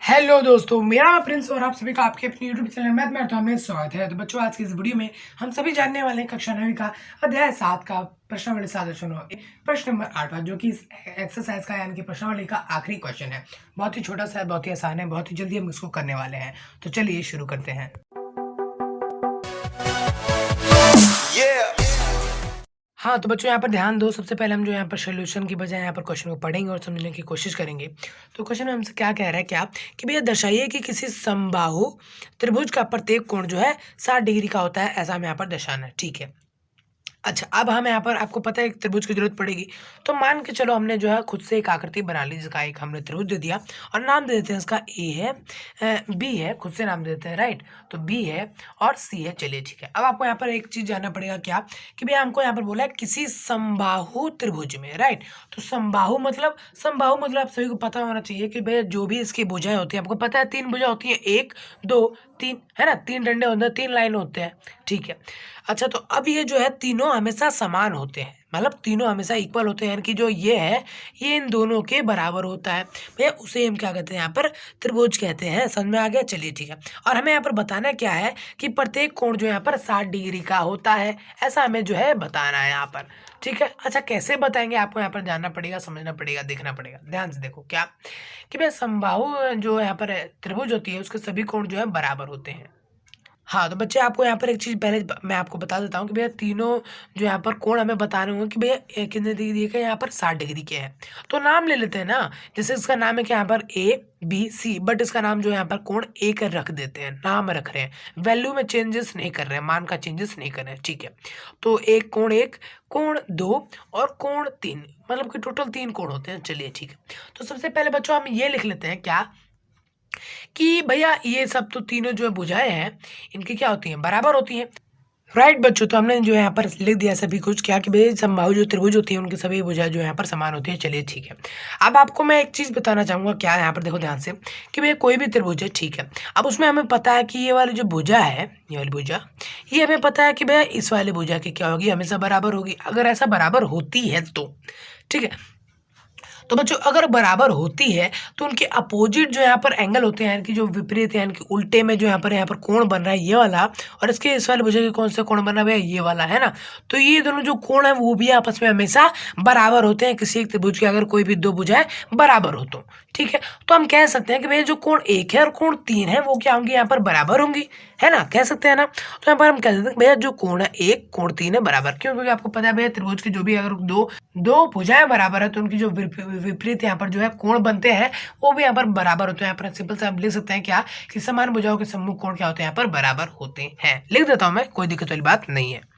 Hello दोस्तों, मेरा नाम प्रिंस और आप सभी का आपके अपने यूट्यूब चैनल मैथ में स्वागत है। तो बच्चों, आज की इस वीडियो में हम सभी जानने वाले हैं कक्षा 9वीं का अध्याय 7 का प्रश्नावली 7.9 प्रश्न नंबर 8 जो कि इस एक्सरसाइज का यानी कि प्रश्नावली का आखिरी क्वेश्चन है। बहुत ही छोटा सा है, बहुत ही आसान है, बहुत ही जल्दी हम इसको करने वाले हैं। तो चलिए शुरू करते हैं। हाँ, तो बच्चों यहाँ पर ध्यान दो। सबसे पहले हम जो यहाँ पर सॉल्यूशन की बजाय यहाँ पर क्वेश्चन को पढ़ेंगे और समझने की कोशिश करेंगे। तो क्वेश्चन में हमसे क्या कह रहा है कि भैया दर्शाइए कि किसी समबाहु त्रिभुज का प्रत्येक कोण जो है 60 डिग्री का होता है। ऐसा हमें यहाँ पर दर्शाना है। ठीक है। अच्छा, अब हम यहाँ पर आपको पता है एक त्रिभुज की जरूरत पड़ेगी। तो मान के चलो हमने जो है खुद से एक आकृति बना ली जिसका एक हमने त्रिभुज दे दिया और नाम दे देते हैं इसका ए है, बी है, खुद से नाम दे देते हैं, राइट। तो बी है और सी है। चलिए ठीक है। अब आपको यहाँ पर एक चीज जानना पड़ेगा क्या कि भैया हमको यहाँ पर बोला है किसी समबाहु त्रिभुज में, राइट। तो समबाहु मतलब आप सभी को पता होना चाहिए कि भैया जो भी इसकी भुजाएं होती है, आपको पता है 3 भुजा होती है, 1 2 3, है ना। 3 डंडे होते हैं, 3 लाइन होते हैं। ठीक है। अच्छा, तो अब ये जो है तीनों हमेशा समान होते हैं, मतलब तीनों हमेशा इक्वल होते हैं, यानी कि जो ये है ये इन दोनों के बराबर होता है। भैया उसे हम क्या कहते हैं यहाँ पर त्रिभुज कहते हैं। समझ में आ गया। चलिए ठीक है। और हमें यहाँ पर बताना क्या है कि प्रत्येक कोण जो यहाँ पर 60 डिग्री का होता है, ऐसा हमें जो है बताना है यहाँ पर। ठीक है। अच्छा, कैसे बताएंगे आपको यहाँ पर जानना पड़ेगा, समझना पड़ेगा, देखना पड़ेगा। ध्यान से देखो क्या कि भैया समबाहु जो यहाँ पर त्रिभुज होती है उसके सभी कोण जो है बराबर होते हैं। हाँ, तो बच्चे आपको यहाँ पर एक चीज़ पहले मैं आपको बता देता हूँ कि भैया तीनों जो यहाँ पर कोण हमें बताने होंगे कि भैया कितने डिग्री के, यहाँ पर 60 डिग्री के हैं। तो नाम ले लेते हैं ना। जैसे इसका नाम है कि यहाँ पर ए बी सी, बट इसका नाम जो है यहाँ पर कोण ए कर रख देते हैं, नाम रख रहे हैं, वैल्यू में चेंजेस नहीं कर रहे हैं, मान का चेंजेस नहीं कर रहे हैं। ठीक है। तो एक, कोण 2 और कोण 3, मतलब कि टोटल 3 कोण होते हैं। चलिए ठीक है। तो सबसे पहले बच्चों हम ये लिख लेते हैं क्या कि भैया ये सब तो तीनों जो भुजाएं हैं इनकी क्या होती हैं, बराबर होती हैं, राइट बच्चों। तो हमने जो यहाँ पर लिख दिया सभी कुछ क्या कि भाई समबाहु जो त्रिभुज होती है उनकी सभी भुजाएं जो यहाँ पर समान होती है। चलिए ठीक है। अब आपको मैं एक चीज़ बताना चाहूँगा क्या, यहाँ पर देखो ध्यान से कि भैया कोई भी त्रिभुज है, ठीक है। अब उसमें हमें पता है कि ये वाली जो भुजा है, ये वाली भुजा, ये हमें पता है कि भैया इस वाले भुजा की क्या होगी, हमेशा बराबर होगी। अगर ऐसा बराबर होती है तो ठीक है। तो बच्चों अगर बराबर होती है तो उनके अपोजिट जो यहाँ पर एंगल होते हैं, यानी कि जो विपरीत है, यानी कि उल्टे में जो यहाँ पर कोण बन रहा है ये वाला, और इसके इस वाले भुजा के कौन सा कोण बन रहा है, ये वाला, है ना। तो ये दोनों जो कोण है वो भी आपस में हमेशा बराबर होते हैं किसी एक त्रिभुज के, अगर कोई भी दो भुजाएं बराबर हो तो। ठीक है। तो हम कह सकते हैं कि भैया जो कोण 1 है और कोण 3 है वो क्या होंगे, यहाँ पर बराबर होंगी, है ना, कह सकते हैं ना। तो यहाँ पर हम कह सकते हैं भैया जो कोण है 1 कोण 3 है बराबर, क्यों, क्योंकि आपको पता है भैया त्रिभुज की जो भी अगर दो भुजाएं बराबर है तो उनकी जो विपरीत यहाँ पर जो है कोण बनते हैं वो भी यहाँ पर बराबर होते हैं। यहाँ पर सिंपल से आप लिख सकते हैं क्या कि समान भुजाओं के सम्मुख कोण क्या होते हैं, यहाँ पर बराबर होते हैं। लिख देता हूं मैं, कोई दिक्कत वाली बात नहीं है।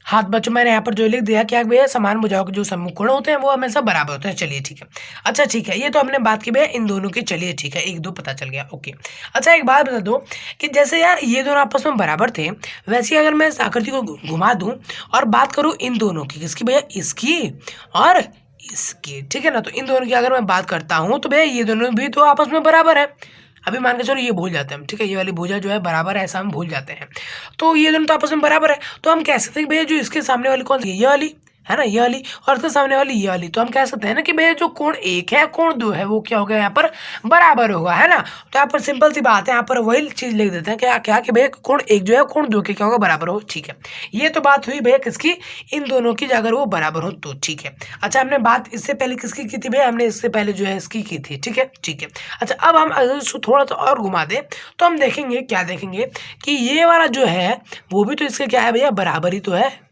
हाँ तो बच्चों, मैंने यहाँ पर जो लिख दिया क्या भैया समान भुजाओं के जो सम्मुख कोण होते हैं वो हमेशा बराबर होते हैं। चलिए ठीक है। अच्छा ठीक है, ये तो हमने बात की भैया इन दोनों की। चलिए ठीक है, 1 2 पता चल गया, ओके। अच्छा एक बात बता दो कि जैसे यार ये दोनों आपस में बराबर थे, वैसे ही अगर मैं इस आकृति को घुमा दूं और बात करूं इन दोनों की, किसकी भैया, इसकी और इसकी, ठीक है ना। तो इन दोनों की अगर मैं बात करता हूँ तो भैया ये दोनों भी तो आपस में बराबर है। अभी मान के चलो ये भूल जाते हैं हम, ठीक है, ये वाली भुजा जो है बराबर है ऐसा हम भूल जाते हैं। तो ये दोनों तो आपस में बराबर है, तो हम कह सकते हैं भैया जो इसके सामने वाली कौन सी है, ये वाली, है ना, ये वाली, और इसके सामने वाली ये वाली। तो हम कह सकते हैं ना कि भैया जो कोण 1 है कोण 2 है वो क्या होगा, यहाँ पर बराबर होगा, है ना। तो यहाँ पर सिंपल सी बात है, यहाँ पर वही चीज लिख देते हैं क्या क्या कि भैया कोण 1 जो है कोण 2 के क्या होगा, बराबर हो। ठीक है। ये तो बात हुई भैया किसकी, इन दोनों की, अगर वो बराबर हो तो। ठीक है। अच्छा, हमने बात इससे पहले किसकी की थी भैया, हमने इससे पहले जो है इसकी की थी। ठीक है ठीक है। अच्छा, अब हम अगर इसको थोड़ा सा और घुमा दें तो हम देखेंगे क्या, देखेंगे कि ये वाला जो है वो भी तो इसके क्या है भैया, बराबर ही तो है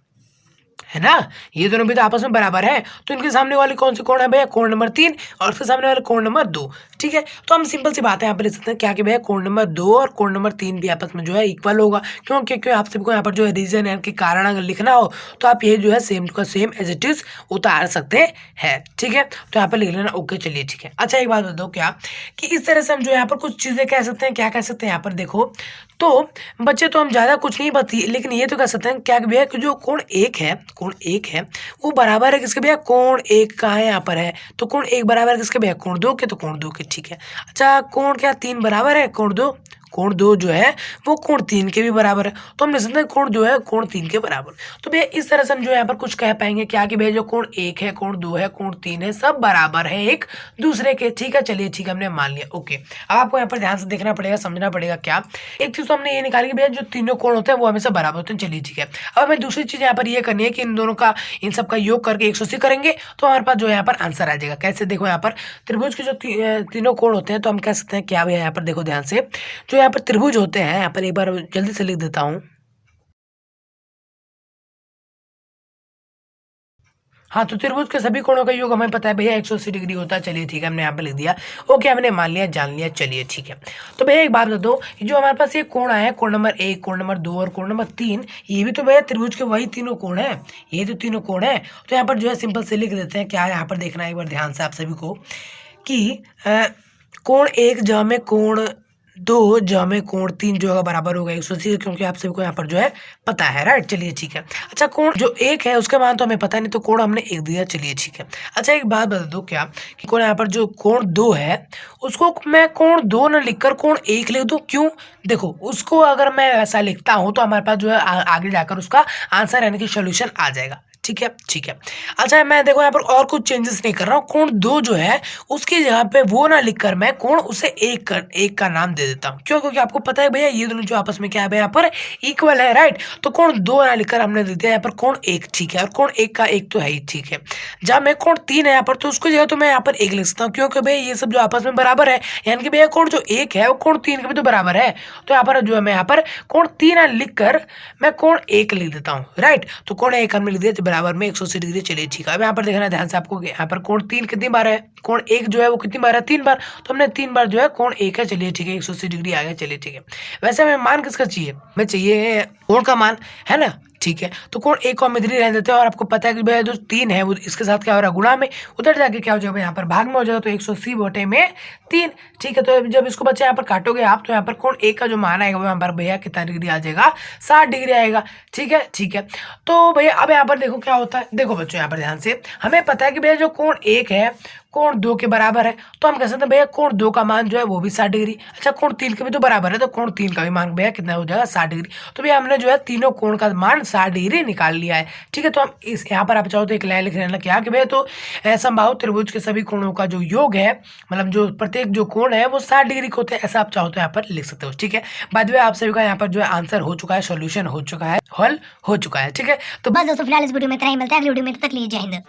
ना। ये दोनों भी तो आपस में बराबर है, तो इनके सामने वाले कौन से कोण है भैया, कोण नंबर 3, और इसके सामने वाले कोण नंबर 2। ठीक है। तो हम सिंपल सी बात है यहाँ पर लिख सकते हैं क्या कि भैया कोण नंबर 2 और कोण नंबर 3 भी आपस में जो है इक्वल होगा। क्यों, क्योंकि आप सबको यहाँ पर जो है रीजन है कि कारण अगर लिखना हो तो आप ये जो है same to same as it is उतार सकते हैं। ठीक है। तो यहाँ पर लिख लेना, ओके। चलिए ठीक है। अच्छा एक बात बताओ क्या कि इस तरह से हम जो यहाँ पर कुछ चीजें कह सकते हैं, क्या कह सकते हैं यहाँ पर देखो, तो बच्चे तो हम ज्यादा कुछ नहीं बती, लेकिन ये तो कह सकते हैं क्या कि भैया जो कोण 1 है, कोण 1 है वो बराबर है किसके भैया, कोण 1 कहाँ है, यहाँ पर है। तो कोण 1 बराबर है किसके भैया, कोण 2 के, तो कोण 2 के। ठीक है। अच्छा, कोण क्या 3 बराबर है कोण 2, कोण 2 जो है वो कोण 3 के भी बराबर है। तो हम लिख सकते हैं कोण 2 है कोण 3 के बराबर। तो भैया इस तरह से हम जो यहाँ पर कुछ कह पाएंगे क्या कि भैया जो कोण 1 है, कोण 2 है, कोण 3 है, सब बराबर है एक दूसरे के। ठीक है, चलिए ठीक है, हमने मान लिया। ओके, अब आपको यहाँ पर ध्यान से देखना पड़ेगा, समझना पड़ेगा क्या। एक चीज तो हमने ये निकाली कि भैया जो तीनों कोण होते हैं वो हमेशा बराबर होते हैं। चलिए ठीक है, अब हमें दूसरी चीज यहाँ पर ये करनी है कि इन दोनों का, इन सब का योग करके 180 करेंगे तो हमारे पास जो यहाँ पर आंसर आ जाएगा। कैसे, देखो यहाँ पर त्रिभुज के जो तीनों कोण होते हैं तो हम कह सकते हैं क्या भैया, यहाँ पर देखो ध्यान से, जो यहाँ पर त्रिभुज होते हैं, यहाँ पर एक बार जल्दी से लिख देता हूँ। हाँ, तो त्रिभुज के सभी कोणों का योग हमें पता है भैया 180 डिग्री होता है। चलिए ठीक है, हमने यहाँ पे लिख दिया। ओके, हमने मान लिया, जान लिया। चलिए ठीक है, तो भैया एक बात बता दो, जो हमारे पास ये कोण है, कोण नंबर 1, कोण नंबर 2 और कोण नंबर 3, ये भी तो भैया त्रिभुज के वही तीनों कोण है। ये तो तीनों कोण है। तो यहाँ पर जो है सिंपल से लिख देते हैं। क्या यहाँ पर देखना है एक बार ध्यान से आप सभी को कि कोण 1 जहाँ में कोण 2 जहाँ में कोण 3 जो है बराबर होगा 180, क्योंकि आप सभी को यहाँ पर जो है पता है, राइट। चलिए ठीक है। अच्छा, कोण जो 1 है उसके मान तो हमें पता नहीं, तो कोण हमने 1 दिया। चलिए ठीक है। अच्छा, एक बात बता दो क्या कि कोण यहाँ पर जो कोण 2 है उसको मैं कोण 2 ना लिखकर कोण 1 लिख दूं? क्यों? देखो, उसको अगर मैं ऐसा लिखता हूं तो हमारे पास जो है आगे जाकर उसका आंसर यानी कि सोल्यूशन आ जाएगा। ठीक है ठीक है। अच्छा, मैं देखो यहाँ पर और कुछ चेंजेस नहीं कर रहा हूँ। कोण 2 जो है उसकी जगह पे वो ना लिखकर मैं कोण उसे 1 का नाम दे देता हूँ। क्यों? क्योंकि आपको पता है भैया ये दोनों जो आपस में क्या है यहाँ पर इक्वल है, राइट। तो कोण 2 ना लिखकर हमने दे दिया यहाँ पर कोण 1। ठीक है, और कोण 1 का 1 तो है ही। ठीक है, जब मैं कोण 3 है यहाँ पर तो उसको जगह तो मैं यहाँ पर 1 लिख सकता हूँ, क्योंकि भैया ये सब जो आपस में बराबर है, यानी कि भैया कोण जो 1 है वो कोण 3 के भी तो बराबर है। तो यहाँ पर जो है मैं यहाँ पर कोण 3 लिखकर मैं कोण 1 लिख देता हूँ, राइट। तो कोण 1 हमने लिख दिया बराबर में 180 डिग्री। चलिए ठीक है, अब यहाँ पर देखना ध्यान से आपको, यहाँ पर कोण 3 कितनी बार है, कोण 1 जो है वो कितनी बार है, 3 बार। तो हमने 3 बार जो है कोण 1 है। चलिए ठीक है, 180 डिग्री आ गया। चलिए ठीक है। वैसे हमें मान किसका चाहिए? हमें चाहिए कोण का मान, है ना। ठीक है, तो कोण 1 को हम इधर ही रहने देते हैं, और आपको पता है कि भैया जो 3 है वो इसके साथ क्या हो रहा है, गुणा में, उधर जाके क्या हो जाएगा यहाँ पर भाग में हो जाएगा। तो 180 बटे में 3। ठीक है, तो जब इसको बच्चे यहाँ पर काटोगे आप तो यहाँ पर कोण 1 का जो मान आएगा वो यहाँ पर भैया कितना डिग्री आ जाएगा, 60 डिग्री आएगा। ठीक है ठीक है। तो भैया अब यहाँ पर देखो क्या होता है। देखो बच्चों यहाँ पर ध्यान से, हमें पता है कि भैया जो कोण 1 है कोण 2 के बराबर है, तो हम कह सकते हैं भैया कोण 2 का मान जो है वो भी 60 डिग्री। अच्छा, कोण 3 के भी तो बराबर है, तो कोण 3 का भी मान भैया कितना हो जाएगा, 60 डिग्री। तो भैया हमने जो है तीनों कोण का मान 60 डिग्री निकाल लिया है। ठीक है, तो हम इस यहाँ पर आप चाहो तो एक लाइन लिख लेना क्या कि भैया तो समबाहु त्रिभुज के सभी कोणों का जो योग है, मतलब जो प्रत्येक जो कोण है वो 60 डिग्री के होते हैं, ऐसा आप चाहो तो यहाँ पर लिख सकते हो। ठीक है, बाय द वे आप सभी का यहाँ पर जो है आंसर हो चुका है, सोल्यूशन हो चुका है, हल हो चुका है। ठीक है, तो बस दोस्तों फिलहाल इस वीडियो में इतना ही, मिलता है अगली वीडियो में, तब तक लीजिए जय हिंद।